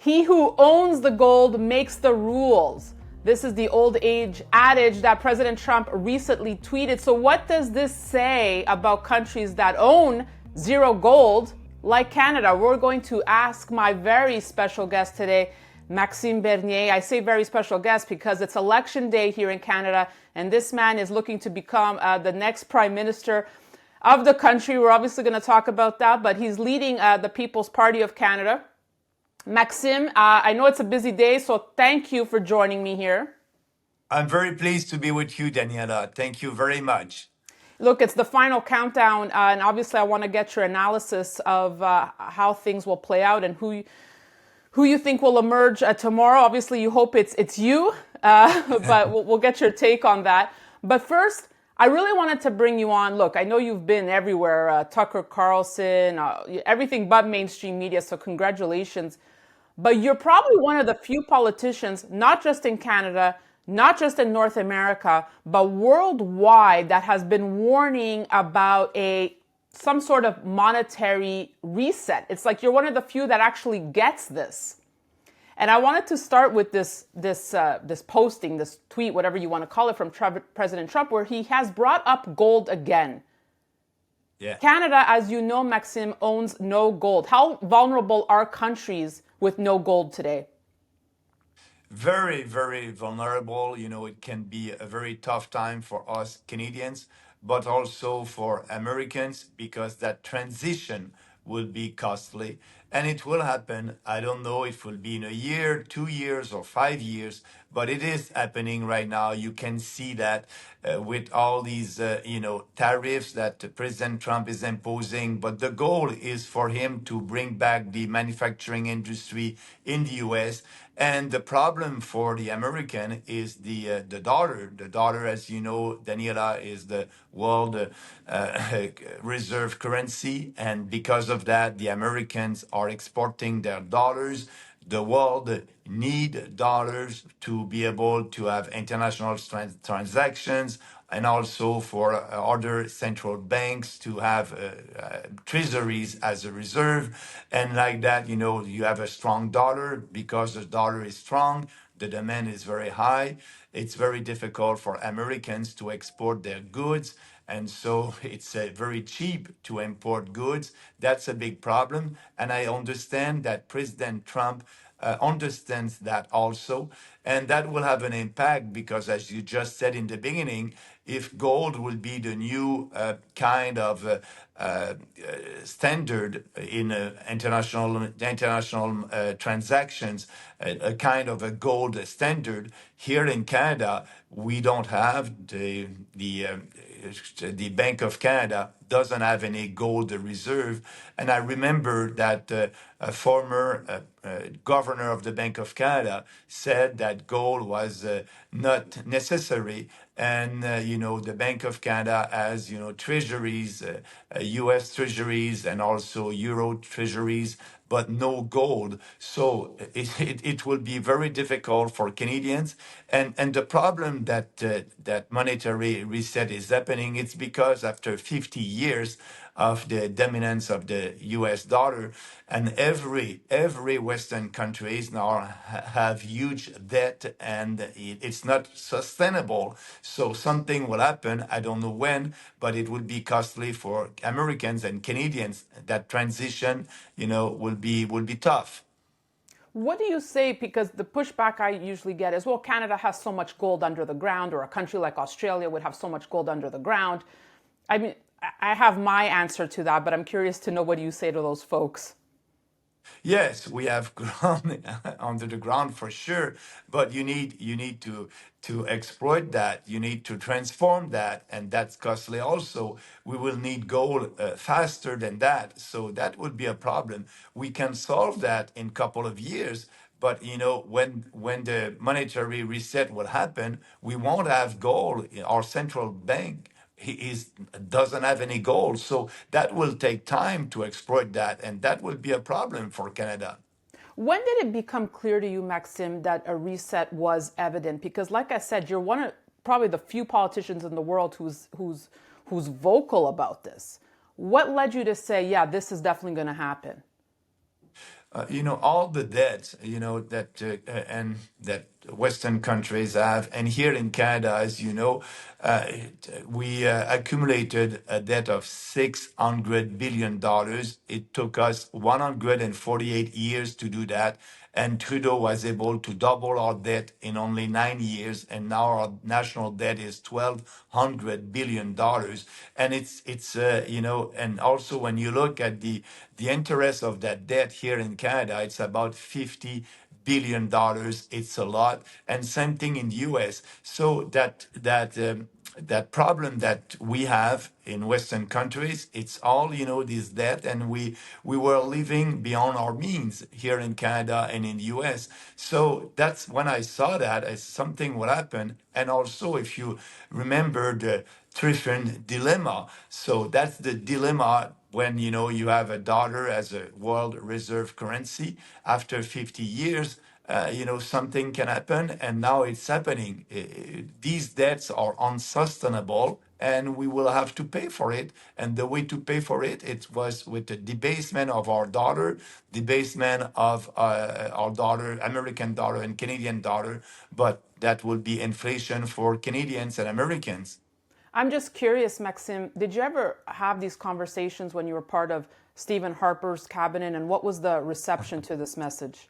He who owns the gold makes the rules. This is the old age adage that President Trump recently tweeted. So what does this say about countries that own zero gold like Canada? We're going to ask my very special guest today, Maxime Bernier. I say very special guest because it's election day here in Canada, and this man is looking to become the next prime minister of the country. We're obviously going to talk about that, but he's leading the People's Party of Canada. Maxime, I know it's a busy day, so thank you for joining me here. I'm very pleased to be with you, Daniela. Thank you very much. Look, it's the final countdown, and obviously I want to get your analysis of how things will play out and who you think will emerge tomorrow. Obviously, you hope it's you, but we'll get your take on that. But first, I really wanted to bring you on. Look, I know you've been everywhere, Tucker Carlson, everything but mainstream media, so congratulations. But you're probably one of the few politicians, not just in Canada, not just in North America, but worldwide, that has been warning about some sort of monetary reset. It's like you're one of the few that actually gets this. And I wanted to start with this posting, this tweet, whatever you want to call it, from President Trump, where he has brought up gold again. Yeah. Canada, as you know, Maxime, owns no gold. How vulnerable are countries with no gold today? Very, very vulnerable. It can be a very tough time for us Canadians, but also for Americans, because that transition will be costly and it will happen. I don't know if it will be in a year, 2 years, or 5 years, but it is happening right now. You can see that with all these, tariffs that President Trump is imposing. But the goal is for him to bring back the manufacturing industry in the U.S. And the problem for the American is the dollar. The dollar, as you know, Daniela, is the world reserve currency, and because of that, the Americans are exporting their dollars. The world need dollars to be able to have international transactions, and also for other central banks to have treasuries as a reserve. And like that, you have a strong dollar. Because the dollar is strong, the demand is very high. It's very difficult for Americans to export their goods. And so it's very cheap to import goods. That's a big problem. And I understand that President Trump understands that also. And that will have an impact because, as you just said in the beginning, if gold will be the new kind of standard in international transactions, a kind of a gold standard, here in Canada, we don't have the Bank of Canada doesn't have any gold reserve. And I remember that a former governor of the Bank of Canada said that gold was not necessary. And, the Bank of Canada has, treasuries, U.S. treasuries, and also Euro treasuries, but no gold. So it will be very difficult for Canadians. And the problem that monetary reset is happening, it's because after 50 years of the dominance of the U.S. dollar, and every Western countries now have huge debt, and it's not sustainable. So something will happen. I don't know when, but it will be costly for Americans and Canadians. That transition, will be tough. What do you say? Because the pushback I usually get is, well, Canada has so much gold under the ground, or a country like Australia would have so much gold under the ground. I mean, I have my answer to that, but I'm curious to know, what do you say to those folks? Yes, we have ground under the ground for sure, but you need to exploit that. You need to transform that, and that's costly. Also, we will need gold faster than that, so that would be a problem. We can solve that in a couple of years, but when the monetary reset will happen, we won't have gold. Our central bank doesn't have any gold. So that will take time to exploit that, and that will be a problem for Canada. When did it become clear to you, Maxime, that a reset was evident? Because, like I said, you're one of probably the few politicians in the world who's vocal about this. What led you to say, yeah, this is definitely going to happen? all the debt, that and that Western countries have, and here in Canada, as you know, we accumulated a debt of $600 billion. It took us 148 years to do that, and Trudeau was able to double our debt in only 9 years, and now our national debt is $1,200 billion, and and also when you look at the interest of that debt here in Canada, it's about $50 billion. It's a lot, and same thing in the U.S. So that problem that we have in Western countries, it's all this debt, and we were living beyond our means here in Canada and in the U.S. So that's when I saw that as something will happen, and also if you remember the Triffin dilemma, so that's the dilemma when you have a dollar as a world reserve currency. After 50 years, something can happen, and now it's happening. These debts are unsustainable, and we will have to pay for it. And the way to pay for it, it was with the debasement of our dollar, debasement of our dollar, American dollar and Canadian dollar, but that will be inflation for Canadians and Americans. I'm just curious, Maxime, did you ever have these conversations when you were part of Stephen Harper's cabinet, and what was the reception to this message?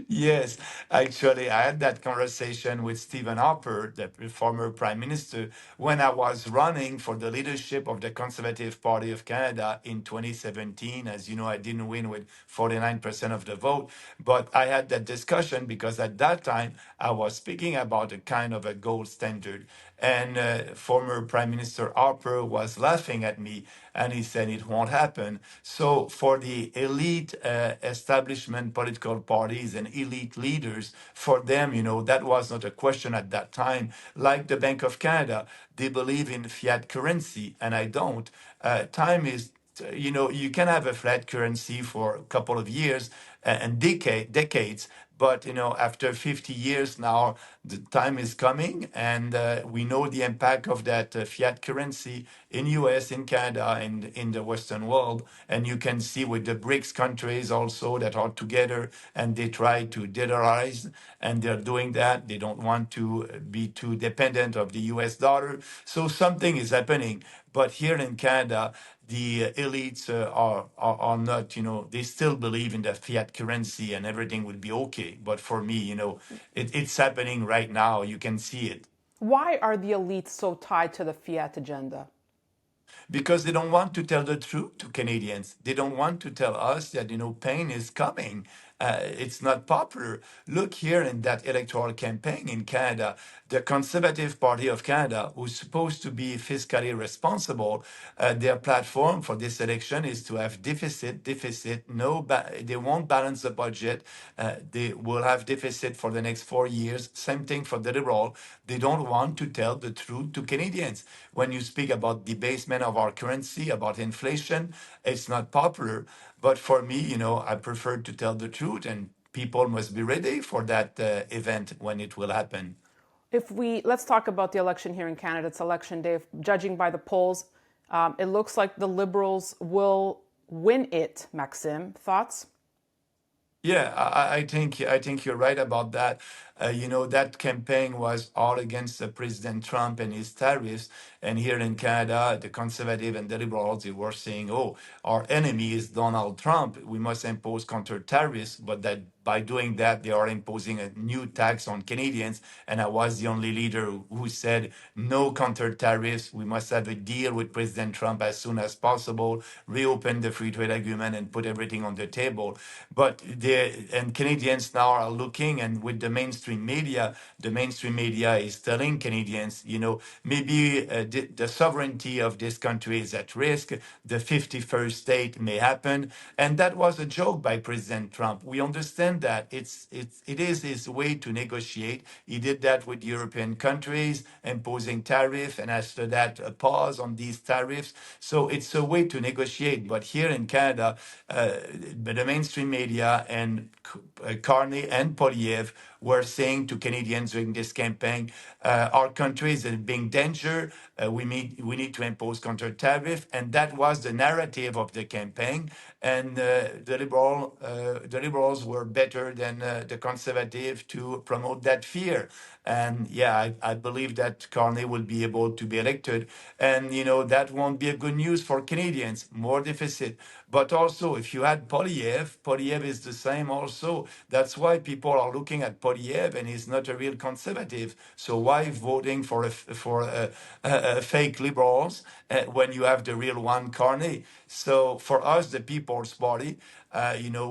Yes, actually, I had that conversation with Stephen Harper, the former Prime Minister, when I was running for the leadership of the Conservative Party of Canada in 2017. As you know, I didn't win with 49% of the vote, but I had that discussion because at that time I was speaking about a kind of a gold standard. And former Prime Minister Harper was laughing at me, and he said it won't happen. So for the elite establishment political parties and elite leaders, for them, that was not a question at that time. Like the Bank of Canada, they believe in fiat currency, and I don't. Time is you can have a flat currency for a couple of years and decades, but after 50 years now, the time is coming, and we know the impact of that fiat currency in US, in Canada, and in the Western world. And you can see with the BRICS countries also that are together, and they try to dollarize, and they're doing that. They don't want to be too dependent of the US dollar. So something is happening. But here in Canada, the elites are not, they still believe in the fiat currency and everything will be okay. But for me, it's happening right now. You can see it. Why are the elites so tied to the Fiat agenda? Because they don't want to tell the truth to Canadians. They don't want to tell us that pain is coming. It's not popular. Look here in that electoral campaign in Canada, the Conservative Party of Canada, who's supposed to be fiscally responsible, their platform for this election is to have deficit. They won't balance the budget. They will have deficit for the next 4 years. Same thing for the Liberal. They don't want to tell the truth to Canadians. When you speak about debasement of our currency, about inflation, it's not popular. But for me, I prefer to tell the truth, and people must be ready for that event when it will happen. Let's talk about the election here in Canada. It's election day. Judging by the polls, it looks like the Liberals will win it. Maxime, thoughts? Yeah, I think you're right about that. That campaign was all against President Trump and his tariffs. And here in Canada, the conservative and the liberals, they were saying, "Oh, our enemy is Donald Trump. We must impose counter tariffs." But that by doing that, they are imposing a new tax on Canadians. And I was the only leader who said, "No counter tariffs. We must have a deal with President Trump as soon as possible, reopen the free trade agreement, and put everything on the table." But Canadians now are looking, and with the mainstream media is telling Canadians, maybe the sovereignty of this country is at risk. The 51st state may happen. And that was a joke by President Trump. We understand understand that it is his way to negotiate. He did that with European countries, imposing tariff, and after that, a pause on these tariffs. So it's a way to negotiate. But here in Canada, the mainstream media and Carney and Polyev were saying to Canadians during this campaign, our country is in being danger. We need to impose counter tariff, and that was the narrative of the campaign. And the liberals were better than the conservative to promote that fear. And yeah, I believe that Carney will be able to be elected, and that won't be a good news for Canadians. More deficit, but also if you had Polyev is the same also. That's why people are looking at Polyev, and he's not a real conservative. So why voting for fake liberals when you have the real one, Carney? So for us, the People's Party,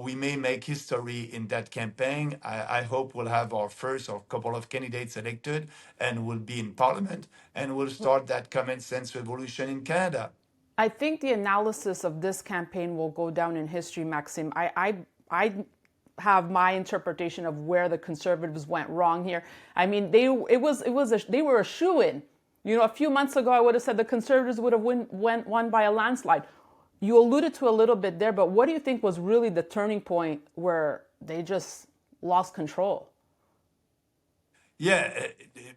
we may make history in that campaign. I hope we'll have our first or couple of candidates elected, and we'll be in Parliament, and we'll start that common sense revolution in Canada. I think the analysis of this campaign will go down in history, Maxime. I have my interpretation of where the Conservatives went wrong here. I mean, they were a shoo-in. A few months ago, I would have said the Conservatives would have won by a landslide. You alluded to a little bit there, but what do you think was really the turning point where they just lost control? Yeah,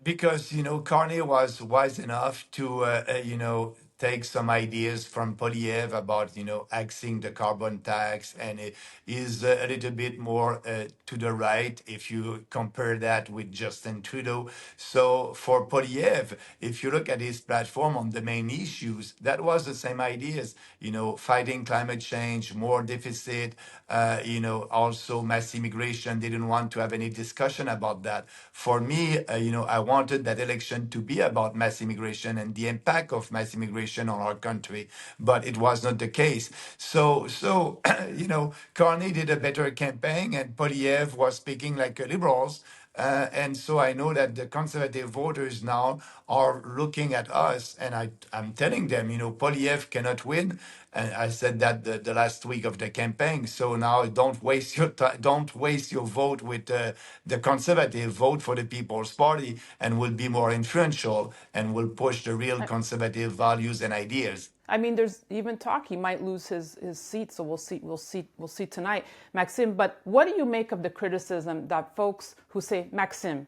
because Carney was wise enough to take some ideas from Polyev about axing the carbon tax, and it is a little bit more to the right if you compare that with Justin Trudeau. So for Polyev, if you look at his platform on the main issues, that was the same ideas. Fighting climate change, more deficit, also mass immigration. They didn't want to have any discussion about that. For me, I wanted that election to be about mass immigration and the impact of mass immigration on our country, but it was not the case. So Carney did a better campaign, and Polyev was speaking like liberals. And so I know that the conservative voters now are looking at us, and I'm telling them, Polyev cannot win. And I said that the last week of the campaign. So now don't waste your time, don't waste your vote with the conservative. Vote for the People's Party, and will be more influential, and will push the real conservative values and ideas. I mean, there's even talk he might lose his seat, so we'll see tonight, Maxime. But what do you make of the criticism that folks who say, Maxime,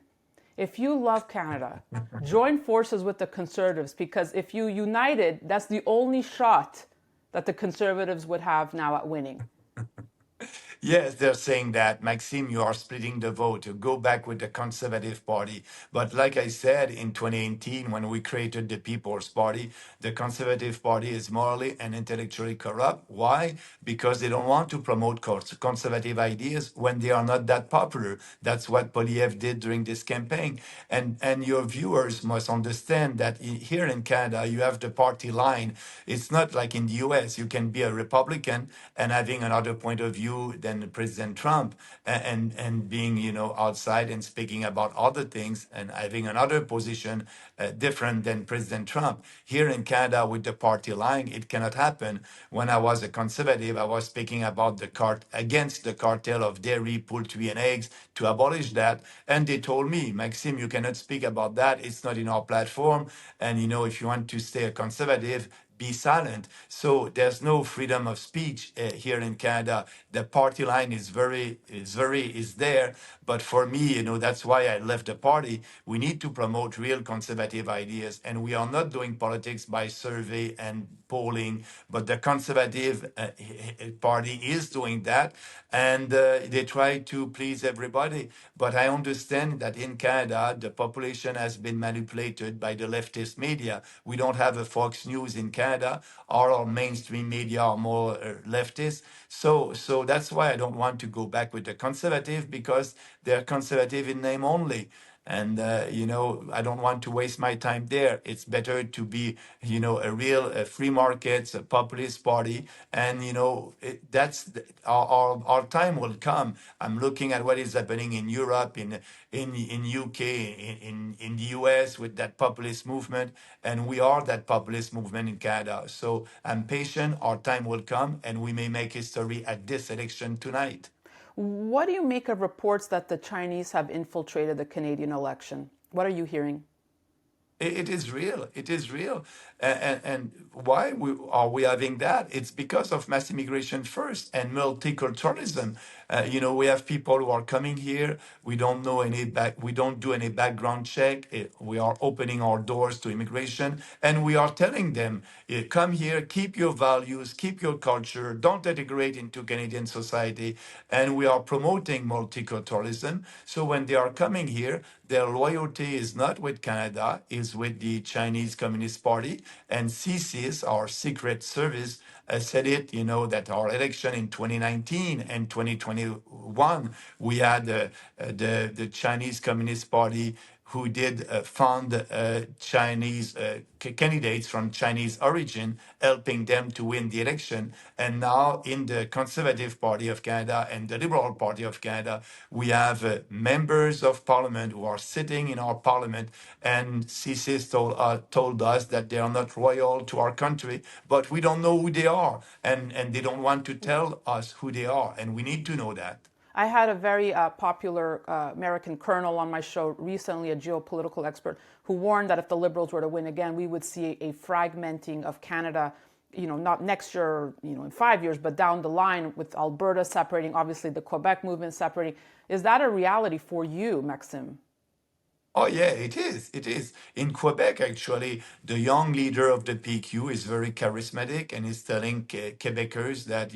if you love Canada, join forces with the Conservatives, because if you united, that's the only shot that the Conservatives would have now at winning? Yes, they're saying that, Maxime, you are splitting the vote. You go back with the Conservative Party. But like I said, in 2018, when we created the People's Party, the Conservative Party is morally and intellectually corrupt. Why? Because they don't want to promote conservative ideas when they are not that popular. That's what Polyev did during this campaign. And your viewers must understand that here in Canada, you have the party line. It's not like in the US. You can be a Republican and having another point of view than President Trump, and being outside and speaking about other things and having another position different than President Trump. Here in Canada, with the party line, it cannot happen. When I was a conservative, I was speaking about against the cartel of dairy, poultry, and eggs, to abolish that, and they told me, Maxime, you cannot speak about that. It's not in our platform, and if you want to stay a conservative, be silent. So there's no freedom of speech here in Canada. The party line is there. But for me, that's why I left the party. We need to promote real conservative ideas, and we are not doing politics by survey and polling. But the Conservative Party is doing that, and they try to please everybody. But I understand that in Canada, the population has been manipulated by the leftist media. We don't have a Fox News in Canada. Our mainstream media are more leftist. So that's why I don't want to go back with the Conservative, because they're conservative in name only. And I don't want to waste my time there. It's better to be a real free markets, a populist party, and our time will come. I'm looking at what is happening in Europe, in UK, in the US, with that populist movement, and we are that populist movement in Canada. So I'm patient. Our time will come, and we may make history at this election tonight. What do you make of reports that the Chinese have infiltrated the Canadian election? What are you hearing? It is real. It is real. And why are we having that? It's because of mass immigration first and multiculturalism. We have people who are coming here. We don't know any we don't do any background check. We are opening our doors to immigration, and we are telling them, come here, keep your values, keep your culture, don't integrate into Canadian society. And we are promoting multiculturalism. So when they are coming here, their loyalty is not with Canada, is with the Chinese Communist Party. And CSIS, our secret service, said it, that our election in 2019 and 2021, we had the Chinese Communist Party who did fund Chinese candidates from Chinese origin, helping them to win the election. And now in the Conservative Party of Canada and the Liberal Party of Canada, we have members of parliament who are sitting in our parliament, and CSIS told us that they are not loyal to our country, but we don't know who they are, and they don't want to tell us who they are, and we need to know that. I had a very popular American colonel on my show recently, a geopolitical expert, who warned that if the Liberals were to win again, we would see a fragmenting of Canada, not next year, in 5 years, but down the line, with Alberta separating, obviously the Quebec movement separating. Is that a reality for you, Maxime? Oh, yeah, it is. It is. In Quebec, actually, the young leader of the PQ is very charismatic and is telling Quebecers that,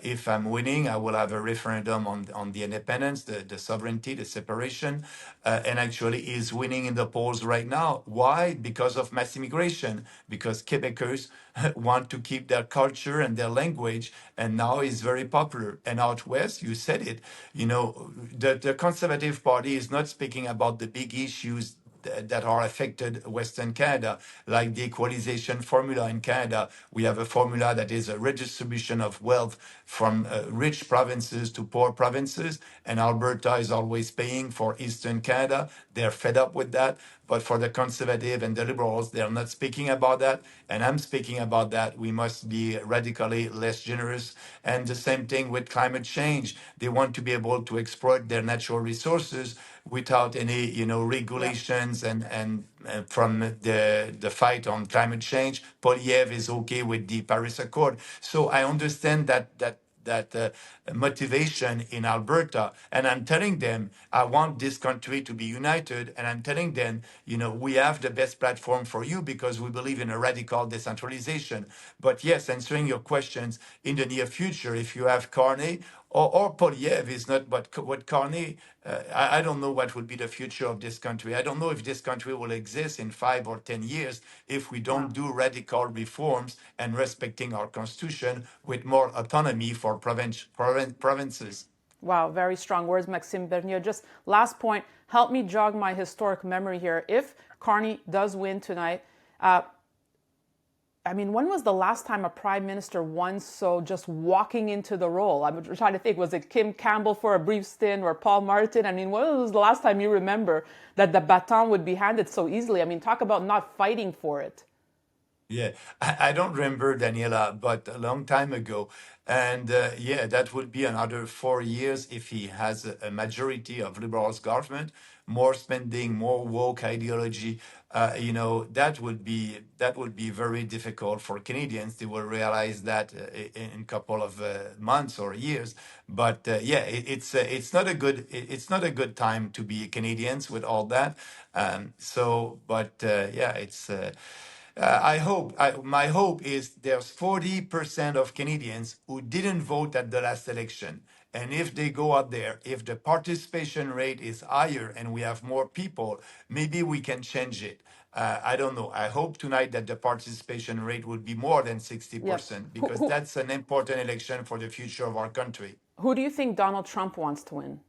if I'm winning, I will have a referendum on the independence, the sovereignty, the separation. And actually is winning in the polls right now. Why? Because of mass immigration, because Quebecers want to keep their culture and their language, and now is very popular. And out west, you said it, the Conservative Party is not speaking about the big issues that are affected Western Canada, like the equalization formula in Canada. We have a formula that is a redistribution of wealth from rich provinces to poor provinces, and Alberta is always paying for Eastern Canada. They're fed up with that. But for the Conservative and the Liberals, they're not speaking about that. And I'm speaking about that. We must be radically less generous. And the same thing with climate change. They want to be able to exploit their natural resources without any, Yeah. regulations and from the fight on climate change. Polyev is okay with the Paris Accord. So I understand that motivation in Alberta. And I'm telling them, I want this country to be united. And I'm telling them, we have the best platform for you because we believe in a radical decentralization. But yes, answering your questions, in the near future, if you have Carney or Polyev is not, but what Carney, I don't know what will be the future of this country. I don't know if this country will exist in 5 or 10 years if we don't Wow. do radical reforms and respecting our constitution with more autonomy for provinces. Wow, very strong words, Maxime Bernier. Just last point, help me jog my historic memory here. If Carney does win tonight, when was the last time a prime minister won so just walking into the role? I'm trying to think, was it Kim Campbell for a brief stint or Paul Martin? When was the last time you remember that the baton would be handed so easily? Talk about not fighting for it. Yeah, I don't remember, Daniela, but a long time ago. And yeah, that would be another 4 years if he has a majority of Liberals government, more spending, more woke ideology. That would be very difficult for Canadians. They will realize that in a couple of months or years. But yeah, it's not a good time to be Canadians with all that. Yeah, it's. My hope is there's 40% of Canadians who didn't vote at the last election. And if they go out there, if the participation rate is higher and we have more people, maybe we can change it. I don't know. I hope tonight that the participation rate will be more than Yeah. 60% Who, because who, that's an important election for the future of our country. who do you think Donald Trump wants to win?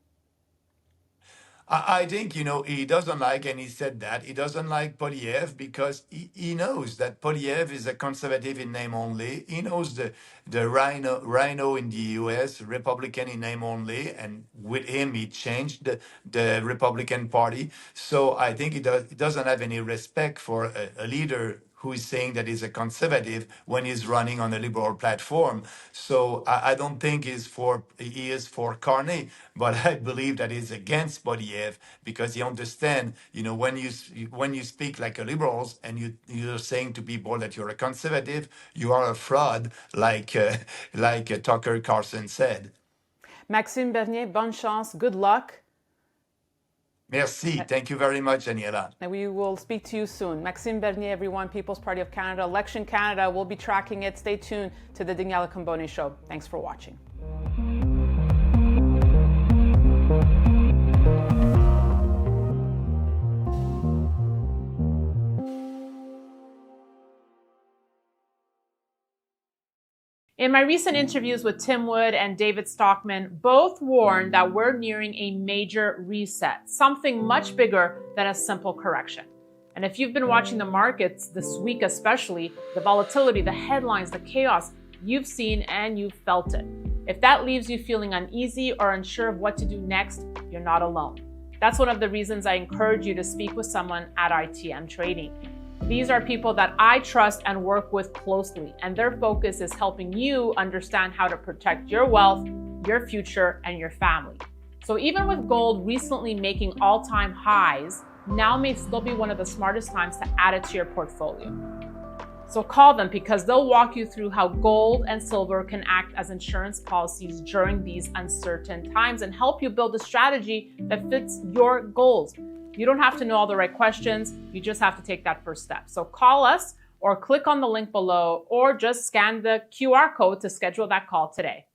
I think, he doesn't like, and he said that, he doesn't like Polyev because he knows that Polyev is a conservative in name only. He knows the rhino in the US, Republican in name only, and with him, he changed the Republican Party. So I think he doesn't have any respect for a leader who is saying that he's a conservative when he's running on a liberal platform. So I don't think he is for Carney, but I believe that he's against Bodiev because he understands, when you speak like a liberals and you're saying to people that you're a conservative, you are a fraud, like Tucker Carlson said. Maxime Bernier, bonne chance, good luck. Merci. Thank you very much, Daniela. And we will speak to you soon. Maxime Bernier, everyone, People's Party of Canada, Election Canada. We'll be tracking it. Stay tuned to the Daniela Cambone Show. Thanks for watching. In my recent interviews with Tim Wood and David Stockman, both warned that we're nearing a major reset, something much bigger than a simple correction. And if you've been watching the markets this week especially, the volatility, the headlines, the chaos, you've seen and you've felt it. If that leaves you feeling uneasy or unsure of what to do next, you're not alone. That's one of the reasons I encourage you to speak with someone at ITM Trading. These are people that I trust and work with closely, and their focus is helping you understand how to protect your wealth, your future, and your family. So even with gold recently making all-time highs, now may still be one of the smartest times to add it to your portfolio. So call them because they'll walk you through how gold and silver can act as insurance policies during these uncertain times and help you build a strategy that fits your goals. You don't have to know all the right questions. You just have to take that first step. So call us or click on the link below or just scan the QR code to schedule that call today.